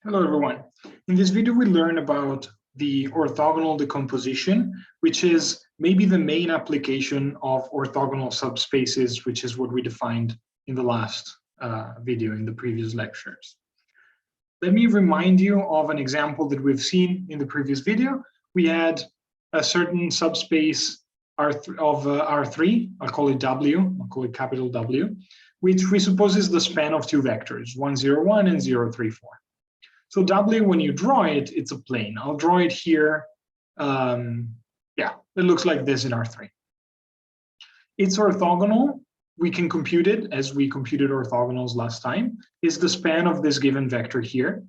Hello, everyone. In this video, we learn about the orthogonal decomposition, which is maybe the main application of orthogonal subspaces, which is what we defined in the last video in the previous lectures. Let me remind you of an example that we've seen in the previous video. We had a certain subspace of R3, I'll call it W, I'll call it capital W, which we suppose is the span of two vectors, 1, 0, 1 and 0, 3, 4. So W, when you draw it, it's a plane. I'll draw it here. Yeah, it looks like this in R3. It's orthogonal. We can compute it as we computed orthogonals last time. Is the span of this given vector here.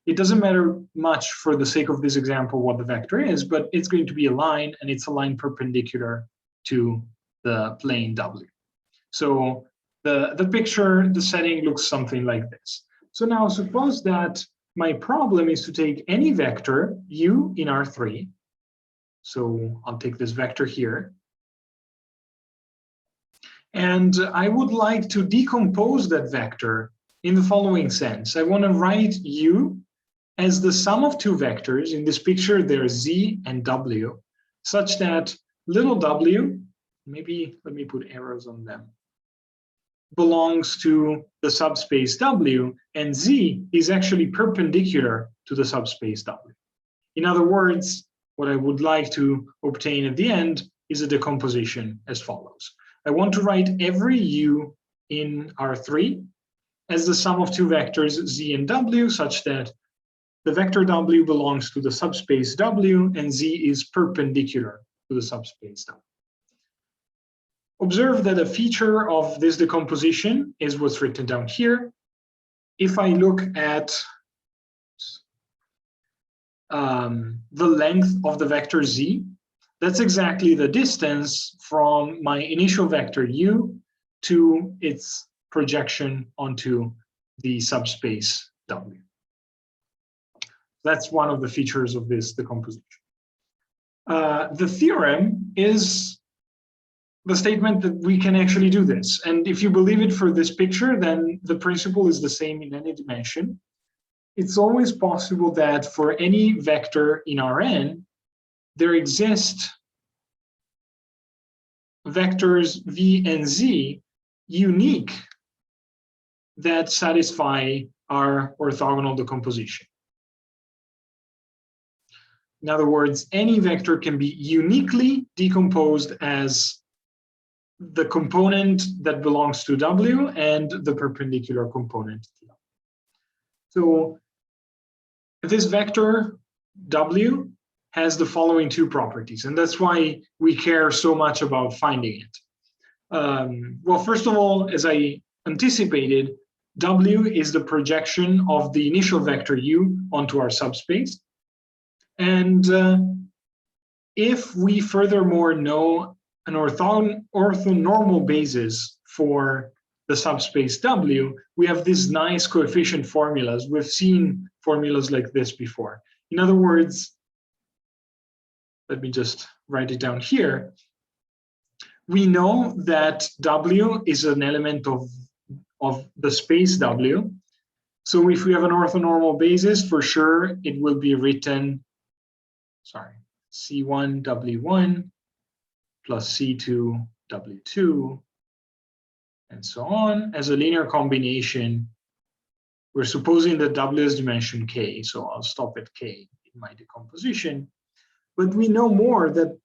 It doesn't matter much for the sake of this example what the vector is, but it's going to be a line, and it's a line perpendicular to the plane W. So the picture, the setting looks something like this. So now suppose that my problem is to take any vector u in R3. So I'll take this vector here. And I would like to decompose that vector in the following sense. I want to write u as the sum of two vectors. In this picture, there's z and w, such that little w, maybe let me put arrows on them, belongs to the subspace W, and Z is actually perpendicular to the subspace W. In other words, what I would like to obtain at the end is a decomposition as follows. I want to write every U in R3 as the sum of two vectors Z and W, such that the vector W belongs to the subspace W and Z is perpendicular to the subspace W. Observe that a feature of this decomposition is what's written down here. If I look at the length of the vector z, that's exactly the distance from my initial vector u to its projection onto the subspace w. That's one of the features of this decomposition. The theorem is the statement that we can actually do this. And if you believe it for this picture, then the principle is the same in any dimension. It's always possible that for any vector in Rn, there exist vectors v and z unique that satisfy our orthogonal decomposition. In other words, any vector can be uniquely decomposed as the component that belongs to W and the perpendicular component. So this vector W has the following two properties, and that's why we care so much about finding it. Well, first of all, as I anticipated, W is the projection of the initial vector U onto our subspace. And if we furthermore know an orthonormal basis for the subspace W, we have these nice coefficient formulas. We've seen formulas like this before. In other words, let me just write it down here. We know that W is an element of the space W. So if we have an orthonormal basis, for sure, it will be written, C1 W1 plus C2 W2, and so on, as a linear combination. We're supposing that W is dimension k, so I'll stop at k in my decomposition. But we know more that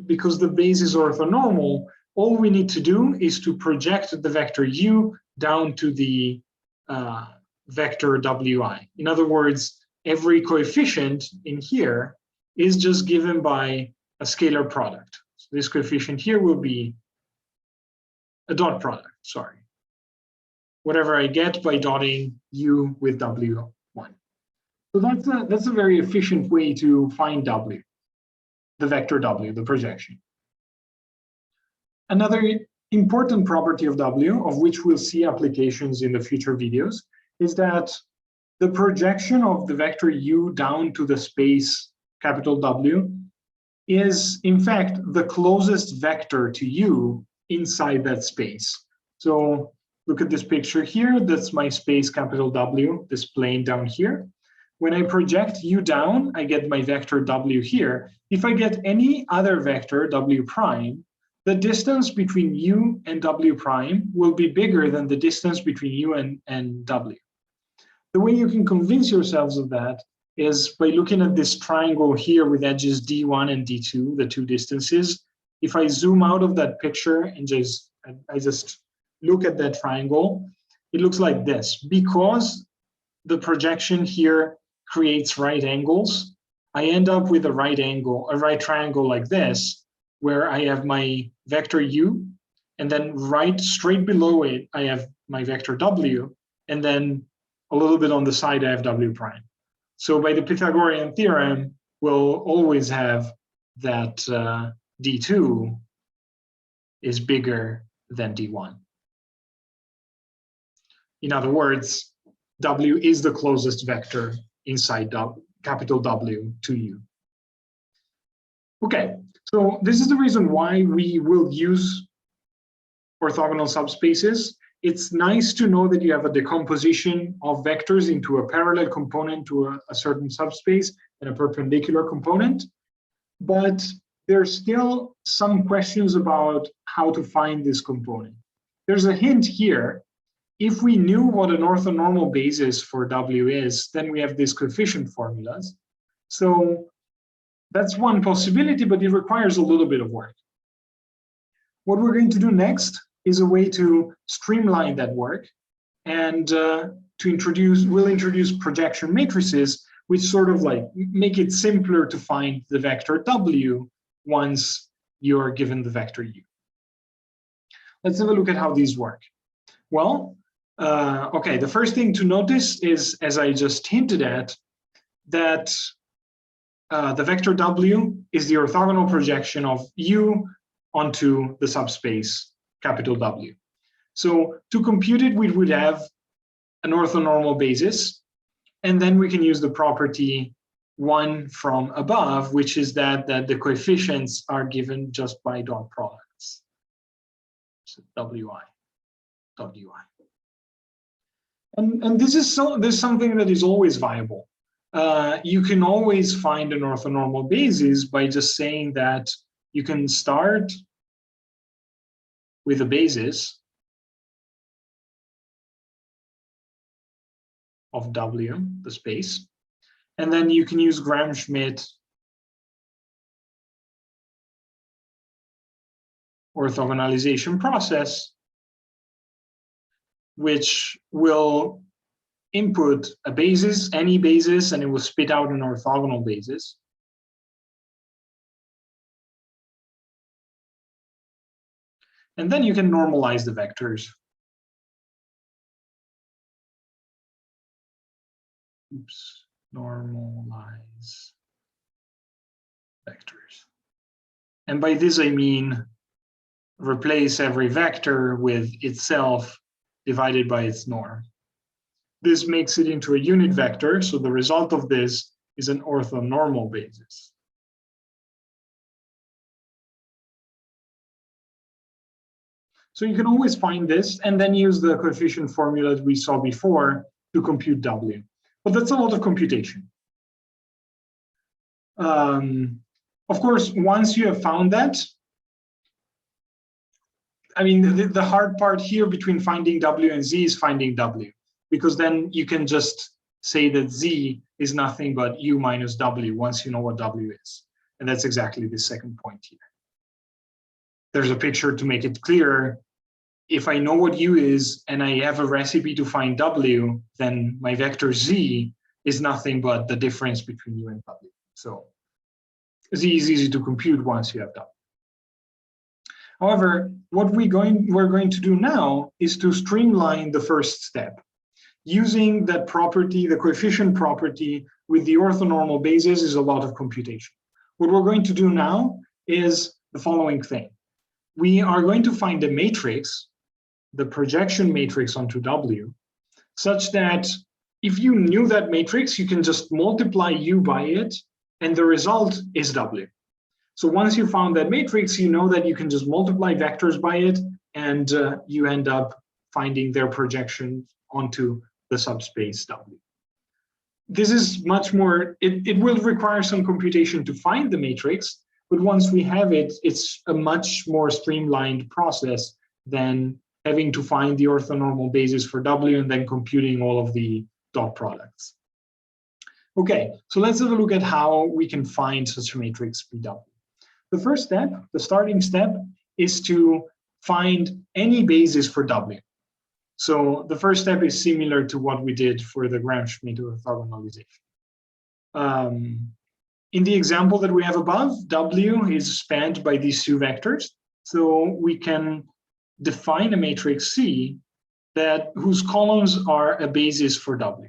because the base is orthonormal, all we need to do is to project the vector u down to the vector wi. In other words, every coefficient in here is just given by a scalar product. So this coefficient here will be a dot product, whatever I get by dotting u with W1. So that's a very efficient way to find W, the vector W, the projection. Another important property of W, of which we'll see applications in the future videos, is that the projection of the vector u down to the space capital W is in fact the closest vector to u inside that space. So look at this picture here. That's my space capital W, this plane down here. when I project u down, I get my vector w here. If I get any other vector, w prime, the distance between u and w prime will be bigger than the distance between u and w. The way you can convince yourselves of that is by looking at this triangle here with edges d1 and d2, the two distances. If I zoom out of that picture and I just look at that triangle, it looks like this. Because the projection here creates right angles, I end up with a right triangle like this, where I have my vector u, and then right straight below it, I have my vector w, and then a little bit on the side, I have w prime. So by the Pythagorean theorem, we'll always have that d2 is bigger than d1. In other words, w is the closest vector inside capital W to u. Okay, so this is the reason why we will use orthogonal subspaces. It's nice to know that you have a decomposition of vectors into a parallel component to a certain subspace and a perpendicular component, but there's still some questions about how to find this component. There's a hint here. If we knew what an orthonormal basis for W is, then we have these coefficient formulas. So that's one possibility, but it requires a little bit of work. What we're going to do next is a way to streamline that work, and we'll introduce projection matrices, which sort of like make it simpler to find the vector W once you're given the vector U. Let's have a look at how these work. Well, okay, the first thing to notice is, as I just hinted at, that the vector W is the orthogonal projection of U onto the subspace capital W. So to compute it, we would have an orthonormal basis, and then we can use the property 1 from above, which is that the coefficients are given just by dot products. So Wi, dot Ui. And this is something that is always viable. You can always find an orthonormal basis by just saying that you can start with a basis of W, the space, and then you can use Gram-Schmidt orthogonalization process, which will input a basis, any basis, and it will spit out an orthogonal basis. And then you can normalize the vectors. Oops, normalize vectors. And by this I mean replace every vector with itself divided by its norm. This makes it into a unit vector, so the result of this is an orthonormal basis. So you can always find this and then use the coefficient formula that we saw before to compute W. But that's a lot of computation. Of course, once you have found that, I mean, the hard part here between finding W and Z is finding W, because then you can just say that Z is nothing but U minus W once you know what W is. And that's exactly the second point here. There's a picture to make it clearer. If I know what U is and I have a recipe to find W, then my vector Z is nothing but the difference between U and W. So Z is easy to compute once you have W. However, what we're going to do now is to streamline the first step. Using that property, the coefficient property with the orthonormal basis is a lot of computation. What we're going to do now is the following thing. We are going to find a matrix, the projection matrix onto W, such that if you knew that matrix, you can just multiply U by it, and the result is W. So once you found that matrix, you know that you can just multiply vectors by it, and you end up finding their projection onto the subspace W. this is much more, it will require some computation to find the matrix, but once we have it, it's a much more streamlined process than having to find the orthonormal basis for W and then computing all of the dot products. Okay, so let's have a look at how we can find such a matrix PW. The first step, the starting step, is to find any basis for W. So the first step is similar to what we did for the Gram-Schmidt orthogonalization. In the example that we have above, W is spanned by these two vectors. So we can define a matrix C whose columns are a basis for W.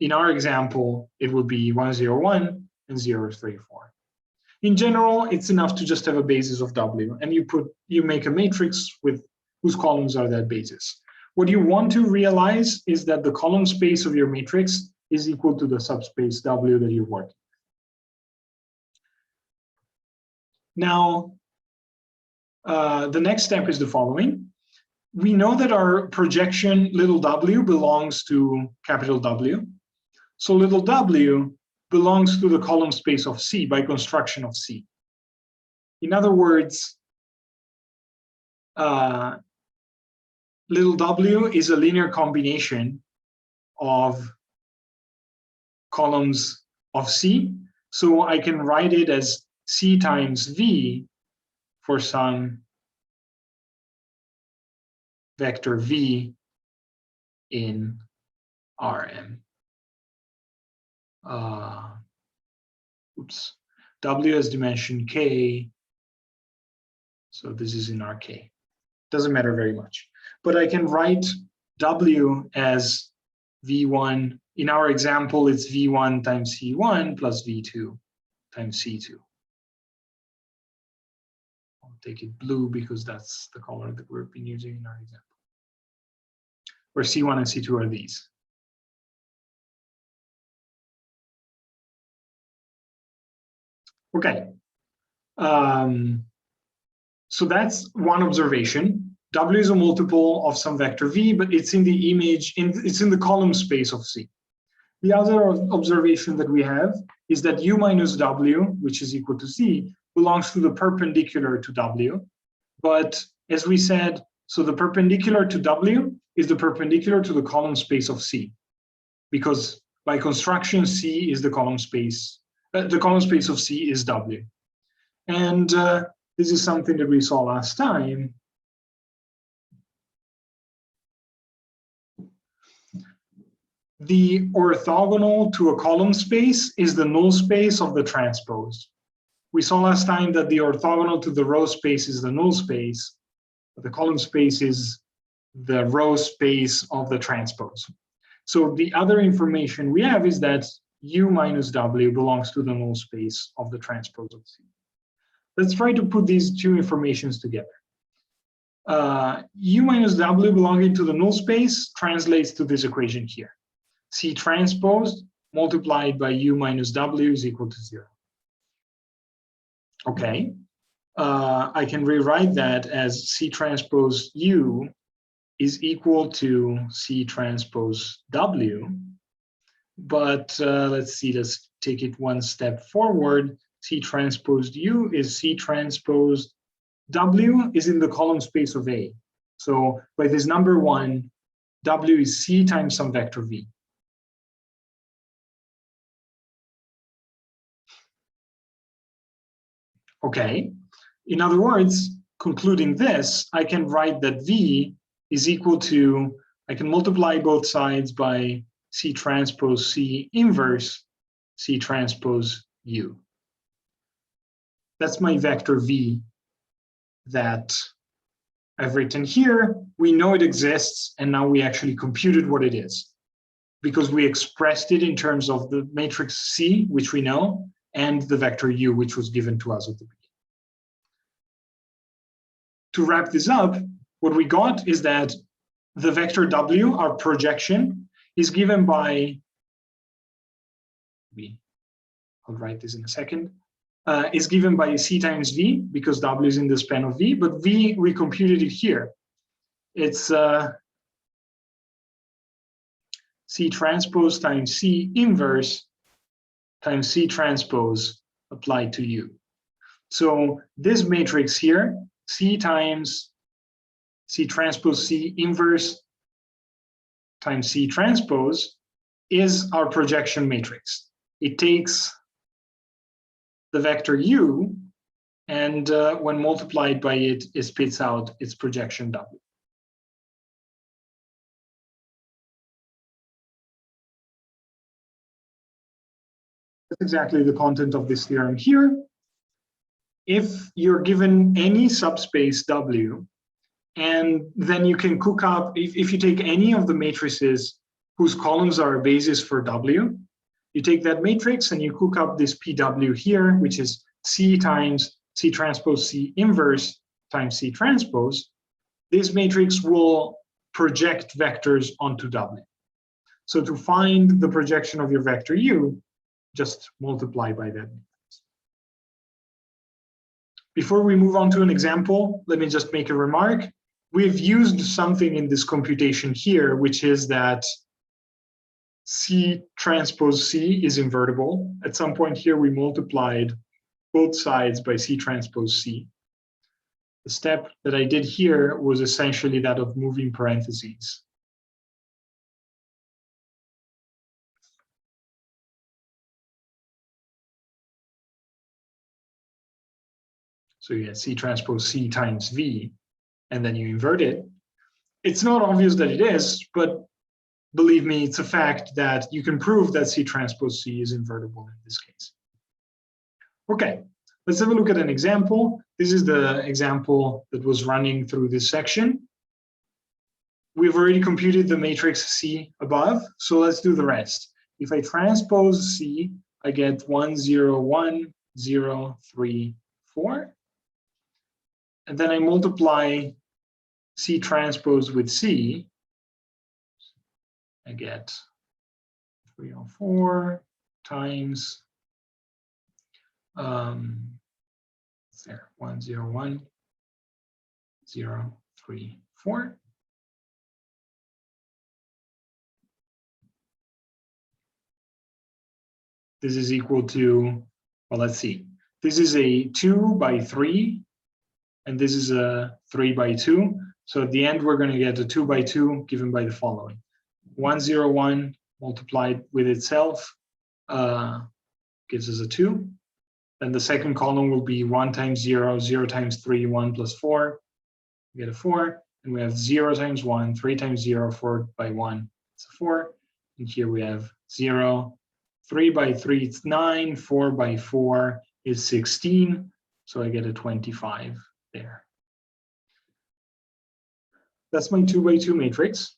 In our example, it would be 1, 0, 1 and 0, 3, 4. In general, it's enough to just have a basis of W, and you make a matrix with whose columns are that basis. What you want to realize is that the column space of your matrix is equal to the subspace W that you're working. Now, the next step is the following. We know that our projection little w belongs to capital W. So little w belongs to the column space of C by construction of C. In other words, little w is a linear combination of columns of C. So I can write it as C times V for some vector V in Rm. W has dimension K. So this is in Rk. Doesn't matter very much. But I can write W as V1. In our example, it's V1 times C1 plus V2 times C2. I'll take it blue because that's the color that we've been using in our example. Where C1 and C2 are these. Okay. So that's one observation. W is a multiple of some vector V, but it's in the image, it's in the column space of C. The other observation that we have is that U minus W, which is equal to C, belongs to the perpendicular to W. But as we said, so the perpendicular to W is the perpendicular to the column space of C, because by construction, C is the column space of C is W. And this is something that we saw last time. The orthogonal to a column space is the null space of the transpose. We saw last time that the orthogonal to the row space is the null space, but the column space is the row space of the transpose. So the other information we have is that U minus W belongs to the null space of the transpose of C. Let's try to put these two informations together. U minus W belonging to the null space translates to this equation here. C transpose multiplied by U minus W is equal to 0. Okay, I can rewrite that as C transpose U is equal to C transpose W. But let's see, let's take it one step forward. C transpose U is C transpose W is in the column space of A. So by this number 1, W is C times some vector V. Okay, in other words, concluding this, I can write that V is equal to, I can multiply both sides by C transpose C inverse C transpose U. That's my vector V that I've written here. We know it exists, and now we actually computed what it is, because we expressed it in terms of the matrix C, which we know, and the vector U, which was given to us at the beginning. To wrap this up, what we got is that the vector W, our projection, is given by, I'll write this in a second, is given by C times V, because W is in the span of V, but V, we computed it here. It's C transpose times C inverse times C transpose applied to U. So this matrix here, C times C transpose C inverse times C transpose, is our projection matrix. It takes the vector U, and when multiplied by it, it spits out its projection W. That's exactly the content of this theorem here. If you're given any subspace W, and then you can cook up, if you take any of the matrices whose columns are a basis for W, you take that matrix and you cook up this PW here, which is C times C transpose C inverse times C transpose. This matrix will project vectors onto W. So to find the projection of your vector U, just multiply by that matrix. Before we move on to an example, let me just make a remark. We've used something in this computation here, which is that C transpose C is invertible. At some point here, we multiplied both sides by C transpose C. The step that I did here was essentially that of moving parentheses. So you get C transpose C times V, and then you invert it. It's not obvious that it is, but believe me, it's a fact that you can prove that C transpose C is invertible in this case. Okay, let's have a look at an example. This is the example that was running through this section. We've already computed the matrix C above, so let's do the rest. If I transpose C, I get 1, 0, 1, 0, 3, 4. And then I multiply C transpose with C, I get 304 times there 1, 0, 1, 0, 3, 4. This is equal to, well, let's see. This is a 2 by 3, and this is a 3 by 2. So at the end, we're going to get a 2 by 2 given by the following. 1, 0, 1 multiplied with itself gives us a 2. Then the second column will be 1 times 0, 0 times 3, 1 plus 4. We get a 4. And we have 0 times 1, 3 times 0, 4 by 1. It's a 4. And here we have 0. 3 by 3, it's 9. 4 by 4 is 16. So I get a 25 there. That's my 2 by 2 matrix.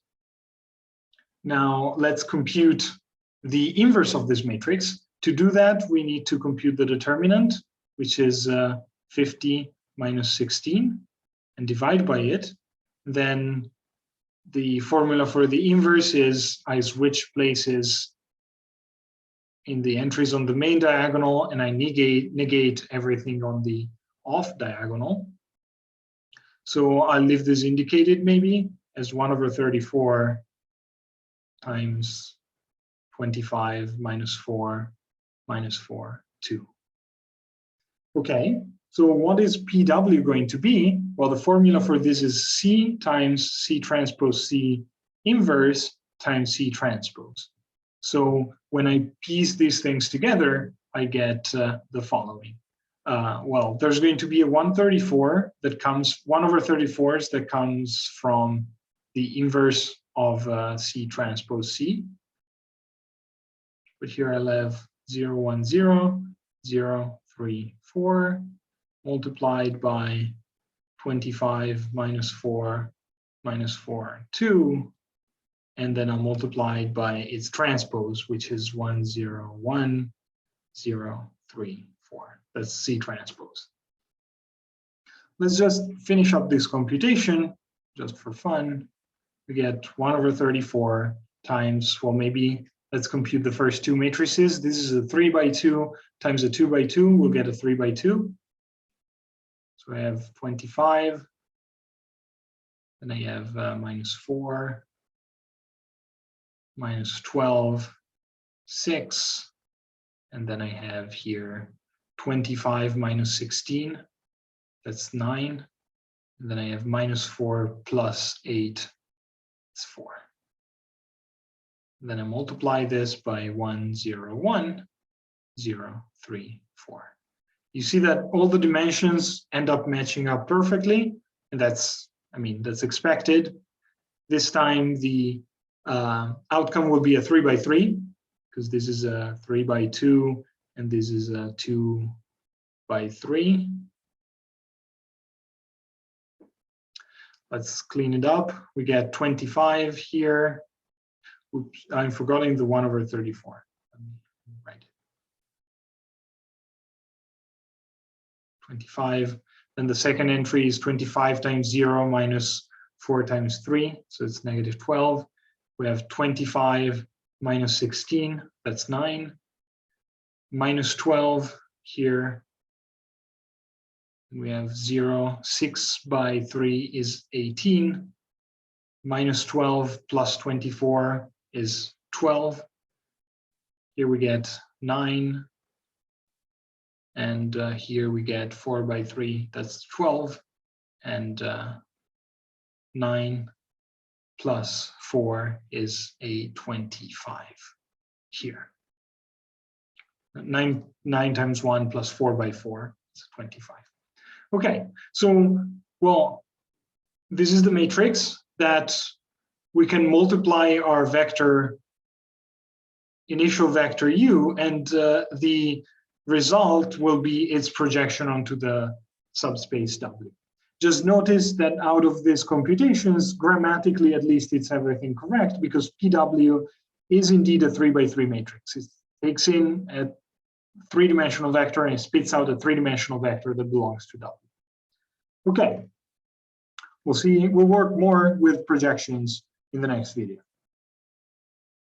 Now let's compute the inverse of this matrix. To do that, we need to compute the determinant, which is 50 minus 16, and divide by it. Then the formula for the inverse is I switch places in the entries on the main diagonal, and I negate everything on the off diagonal. So I'll leave this indicated maybe as 1 over 34 times 25 minus 4 minus 4, 2. Okay, so what is PW going to be? Well, the formula for this is C times C transpose C inverse times C transpose. So when I piece these things together, I get the following. Well, there's going to be a 134 that comes, 1 over 34s that comes from the inverse of C transpose C. But here I'll have 0, 1, 0, 0, 3, 4, multiplied by 25 minus 4, 2, and then I'll multiply it by its transpose, which is 1, 0, 1, 0, 3, 4. That's C transpose. Let's just finish up this computation, just for fun. We get 1 over 34 times, well, maybe let's compute the first two matrices. This is a 3 by 2 times a 2 by 2. We'll get a 3 by 2. So I have 25. Then I have minus 4. minus 12, 6, and then I have here 25 minus 16, that's 9, and then I have minus 4 plus 8, it's 4. And then I multiply this by 1, 0, 1, 0, 3, 4. You see that all the dimensions end up matching up perfectly, and that's, I mean, that's expected. This time the outcome will be a 3 by 3, because this is a 3 by 2, and this is a 2 by 3. Let's clean it up. We get 25 here. Oops, I'm forgetting the 1 over 34. Right. 25. Then the second entry is 25 times 0 minus 4 times 3, so it's negative 12. We have 25 minus 16, that's 9. Minus 12 here. We have 0, 6 by 3 is 18. Minus 12 plus 24 is 12. Here we get 9. And here we get 4 by 3, that's 12. And 9 plus 4 is a 25 here. 9 times 1 plus 4 by 4 is 25. Okay, so, well, this is the matrix that we can multiply our vector, initial vector u, and the result will be its projection onto the subspace W. Just notice that out of these computations, grammatically at least it's everything correct, because PW is indeed a 3 by 3 matrix. It takes in a 3-dimensional vector and it spits out a 3-dimensional vector that belongs to W. Okay, we'll work more with projections in the next video.